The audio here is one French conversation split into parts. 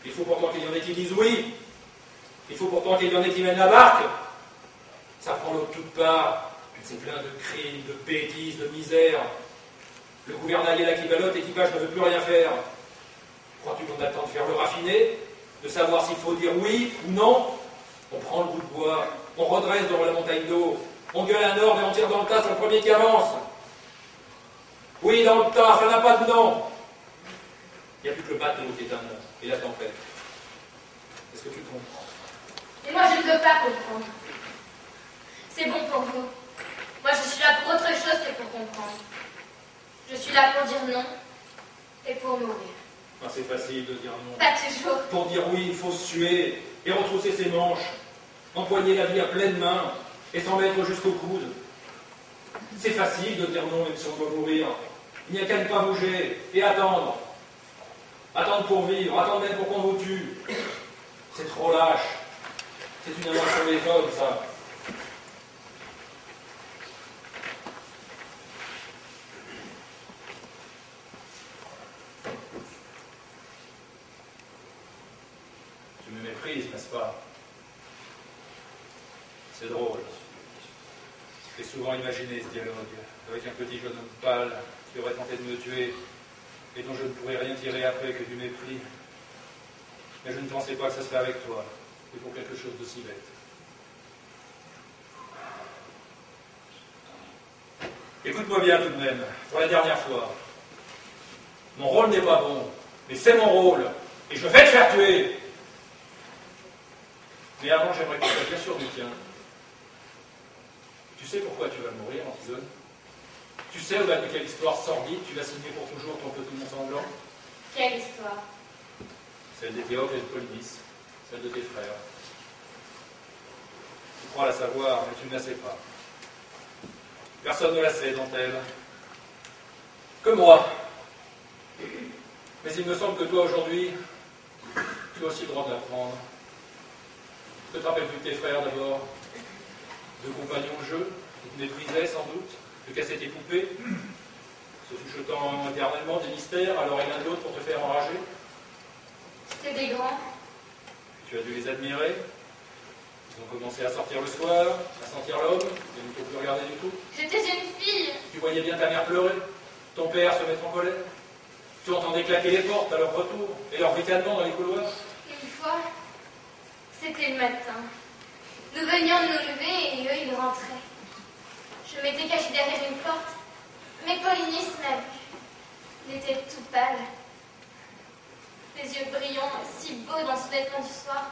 Il faut pourtant qu'il y en ait qui disent oui. Il faut pourtant qu'il y en ait qui mènent la barque. Ça prend l'eau de toutes parts. C'est plein de crimes, de bêtises, de misère. Le gouvernail est là qui ballotte, l'équipage ne veut plus rien faire. Crois-tu qu'on attend de faire le raffiné, de savoir s'il faut dire oui ou non? On prend le bout de bois, on redresse devant la montagne d'eau, on gueule un ordre et on tire dans le tas, c'est le premier qui avance. Oui, dans le tas, ça n'a pas de nom. Il n'y a plus que le bateau qui est un nom, et la tempête. Est-ce que tu comprends? Et moi, je ne veux pas comprendre. C'est bon pour vous. Moi, je suis là pour autre chose que pour comprendre. Je suis là pour dire non et pour mourir. Ah, c'est facile de dire non. Pas toujours. Pour dire oui, il faut suer et retrousser ses manches, empoigner la vie à pleine main et s'en mettre jusqu'au coude. C'est facile de dire non même si on doit mourir. Il n'y a qu'à ne pas bouger et attendre. Attendre pour vivre, attendre même pour qu'on vous tue. C'est trop lâche. C'est une invention des hommes, ça. Tu me méprises, n'est-ce pas? C'est drôle. J'ai souvent imaginé ce dialogue avec un petit jeune homme pâle qui aurait tenté de me tuer et dont je ne pourrais rien tirer après que du mépris. Mais je ne pensais pas que ça serait avec toi, et pour quelque chose d'aussi bête. Écoute-moi bien tout de même, pour la dernière fois. Mon rôle n'est pas bon, mais c'est mon rôle, et je vais te faire tuer. Mais avant, j'aimerais que tu sois bien sûr du tien. Tu sais pourquoi tu vas mourir, Antigone? Tu sais au-delà de quelle histoire sordide tu vas signer pour toujours ton petit mont sanglant? Quelle histoire? Celle d'Éthéocle et de Polynice, celle de tes frères. Tu crois la savoir, mais tu ne la sais pas. Personne ne la sait, dont-elle. Que moi. Mais il me semble que toi, aujourd'hui, tu as aussi le droit de l'apprendre. Que te rappelles-tu de tes frères, d'abord? Deux compagnons de jeu, qui te méprisaient, sans doute, de casser tes poupées, se chuchotant éternellement des mystères à l'oreille l'un de l'autre pour te faire enrager. C'était des grands. Tu as dû les admirer. Ils ont commencé à sortir le soir, à sentir l'homme, et ne faut plus regarder du tout. J'étais une fille. Tu voyais bien ta mère pleurer, ton père se mettre en colère. Tu entendais claquer les portes à leur retour, et leur ricanement dans les couloirs. Une fois, c'était le matin. Nous venions de nous lever et eux, ils rentraient. Je m'étais cachée derrière une porte, mais Polynice m'a vue. Il était tout pâle. Les yeux brillants, si beaux dans ce vêtement du soir.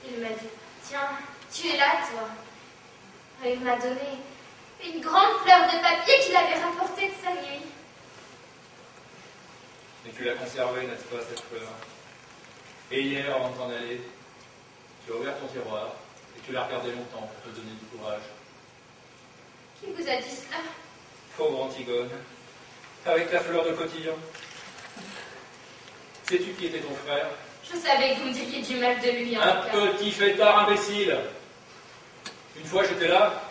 Il m'a dit, tiens, tu es là, toi. Et il m'a donné une grande fleur de papier qu'il avait rapportée de sa nuit. Et tu l'as conservée, n'est-ce pas, cette fleur? Et hier, avant de t'en aller, tu as ouvert ton tiroir et tu l'as regardé longtemps pour te donner du courage. Qui vous a dit cela? Pauvre Antigone, avec ta fleur de cotillon. Sais-tu qui était ton frère? Je savais que vous me diriez du mal de lui, en Un tout cas. petit fêtard imbécile. Une fois, j'étais là.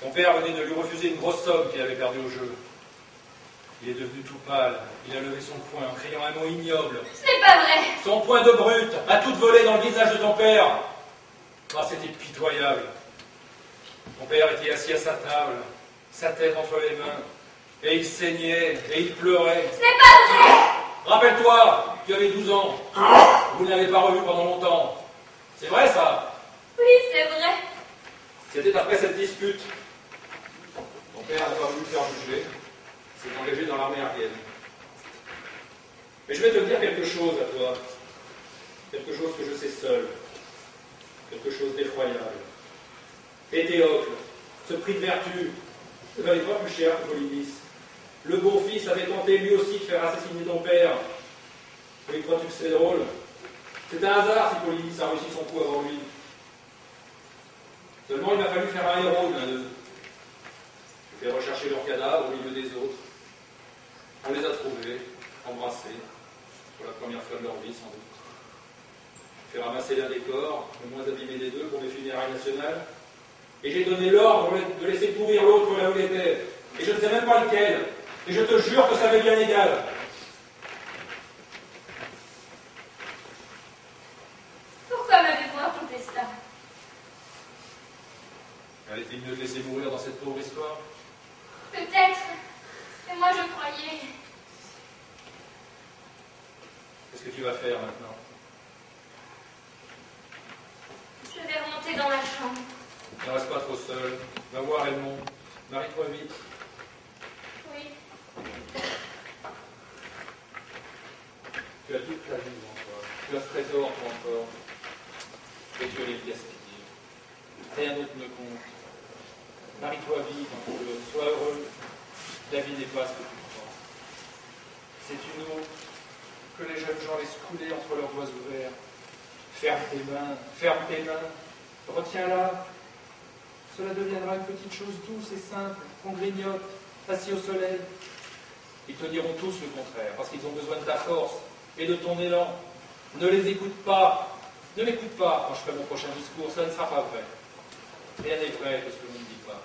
Mon père venait de lui refuser une grosse somme qu'il avait perdue au jeu. Il est devenu tout pâle. Il a levé son poing en criant un mot ignoble. Ce n'est pas vrai. Son poing de brute a tout volé dans le visage de ton père. Ah, c'était pitoyable. Mon père était assis à sa table, sa tête entre les mains, et il saignait, et il pleurait. Ce n'est pas vrai. Rappelle-toi, tu avais 12 ans. Vous ne l'avez pas revu pendant longtemps. C'est vrai, ça? Oui, c'est vrai. C'était après cette dispute. Mon père n'a pas voulu le faire juger. Il s'est engagé dans l'armée arienne. Mais je vais te dire quelque chose à toi. Quelque chose que je sais seul. Quelque chose d'effroyable. Éthéocle, ce prix de vertu, ne valait pas plus cher que Polynice. Le beau-fils avait tenté lui aussi de faire assassiner ton père. Oui, crois-tu que c'est drôle? C'est un hasard si Polynice a réussi son coup avant lui. Seulement, il m'a fallu faire un héros l'un d'eux. J'ai fait rechercher leurs cadavres au milieu des autres. On les a trouvés, embrassés, pour la première fois de leur vie, sans doute. J'ai fait ramasser l'un des corps, le moins abîmé des deux, pour les funérailles nationales. Et j'ai donné l'ordre de laisser pourrir l'autre là où il était. Et je ne sais même pas lequel. Et je te jure que ça m'est bien égal. C'était mieux de laisser mourir dans cette pauvre histoire. Peut-être. Mais moi, je croyais. Qu'est-ce que tu vas faire maintenant? Je vais remonter dans la chambre. Ne reste pas trop seul. Va voir Edmond. Marie-toi vite. Oui. Tu as toute ta vie devant toi. Tu as ce trésor pour encore. Et tu as les gaspillés. Rien d'autre ne compte. Marie-toi vite, un peu. Sois heureux. La vie n'est pas ce que tu crois. C'est une eau que les jeunes gens laissent couler entre leurs doigts ouverts. Ferme tes mains, retiens-la. Cela deviendra une petite chose douce et simple, qu'on grignote, assis au soleil. Ils te diront tous le contraire, parce qu'ils ont besoin de ta force et de ton élan. Ne les écoute pas, ne m'écoute pas quand je ferai mon prochain discours, ça ne sera pas vrai. Rien n'est vrai que ce que l'on ne dit pas.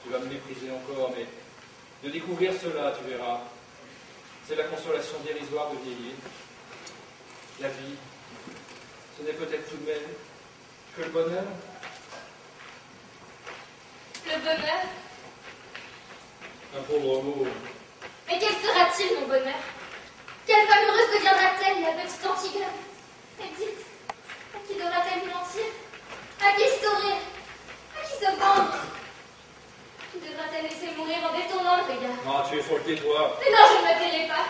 Tu vas me mépriser encore, mais de découvrir cela, tu verras. C'est la consolation dérisoire de vieillir. La vie, ce n'est peut-être tout de même que le bonheur. Le bonheur? Un pauvre mot. Mais quel sera-t-il, mon bonheur? Quelle femme heureuse deviendra-t-elle, la petite Antigone? Et dites, à qui devra-t-elle mentir? À qui sourire? À qui se vendre? Qui devra-t-elle laisser mourir en détournant le regard? Non, tu es folle, tais-toi. Mais non, je ne me tairai pas.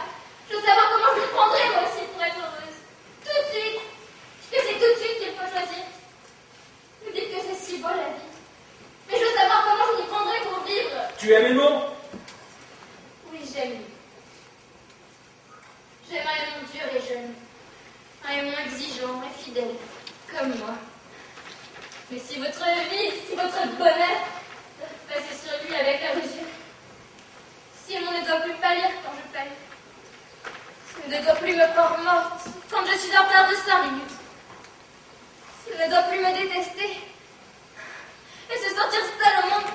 Je veux savoir comment je le prendrai, moi aussi, pour être heureuse. Tout de suite. Puisque c'est tout de suite qu'il faut choisir. Vous dites que c'est si beau, la vie. Mais je veux savoir comment je m'y prendrai pour vivre. Tu aimes Edmond? Oui, j'aime. J'aime un Edmond dur et jeune. Un Edmond exigeant et fidèle, comme moi. Mais si votre vie, si votre bonheur doit passer sur lui avec la mesure, si Edmond ne doit plus pâlir quand je pâlis, s'il ne doit plus me croire morte quand je suis en retard de 5 minutes, s'il ne doit plus me détester et se sentir seul au monde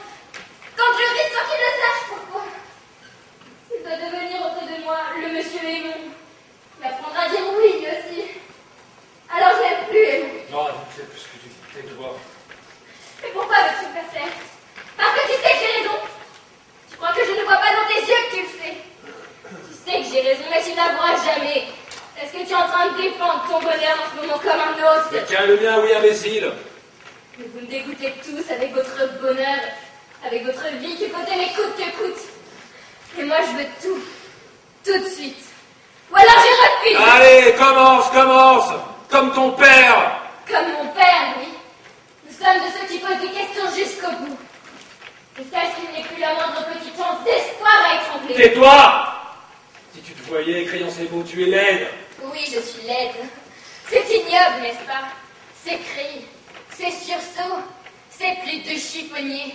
quand je ris sans qu'il le sache pourquoi, s'il doit devenir auprès de moi le monsieur Edmond, m'apprendra à dire oui lui aussi, alors je n'aime plus Edmond. Non, je sais plus ce que tu dis. Tais-toi. Mais pourquoi veux-tu me faire taire? Parce que tu sais que j'ai raison. Tu crois que je ne vois pas dans tes yeux que tu le sais. Tu sais que j'ai raison, mais tu n'avoueras jamais. Est-ce que tu es en train de défendre ton bonheur en ce moment comme un os? Mais tiens, le mien, oui, imbécile. Mais vous me dégoûtez tous avec votre bonheur, avec votre vie qui côté mais coûte que coûte. Et moi, je veux tout de suite. Ou alors je refuse. Allez, commence, comme ton père. Comme mon père, oui. Nous sommes de ceux qui posent des questions jusqu'au bout. Et sache qu'il n'est plus la moindre petite chance d'espoir à étrangler. Tais-toi. Si tu te voyais criant ces mots, tu es laide. Oui, je suis laide. C'est ignoble, n'est-ce pas? Ces cris, ces sursauts, ces plis de chiffonnier.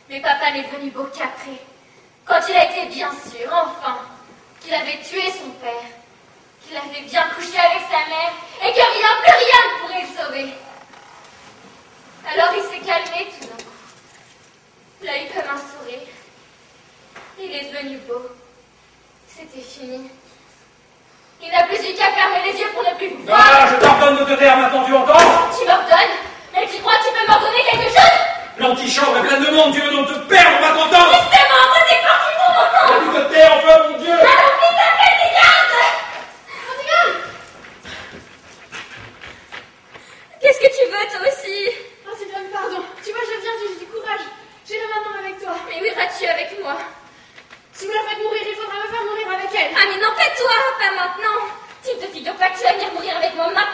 Mais papa n'est venu beau qu'après, quand il a été bien sûr, enfin, qu'il avait tué son père, qu'il avait bien couché avec sa mère, et que rien, plus rien ne pourrait le sauver. Alors il s'est calmé tout d'un coup. Il a eu comme un sourire. Il est devenu beau. C'était fini. Il n'a plus eu qu'à fermer les yeux pour ne plus vous voir. Ah, je t'ordonne de te taire maintenant, tu entends? Tu m'ordonnes? Mais tu crois que tu peux m'ordonner quelque chose? L'antichambre est pleine de monde, tu veux donc te perdre, pas content? Justement, moi t'es parti pour mon Tu compte! te taire, enfin, mon Dieu! Alors vite, appelle tes gardes! Antigone! Qu'est-ce que tu veux, toi aussi? Antigone, pardon. Tu vois, je viens, j'ai du courage. J'irai maintenant avec toi. Mais où iras-tu avec moi? Si vous la faites mourir, il faudra me faire mourir avec elle. Ah mais non, pas toi, pas maintenant. Tu ne te figures pas que tu vas venir mourir avec moi maintenant?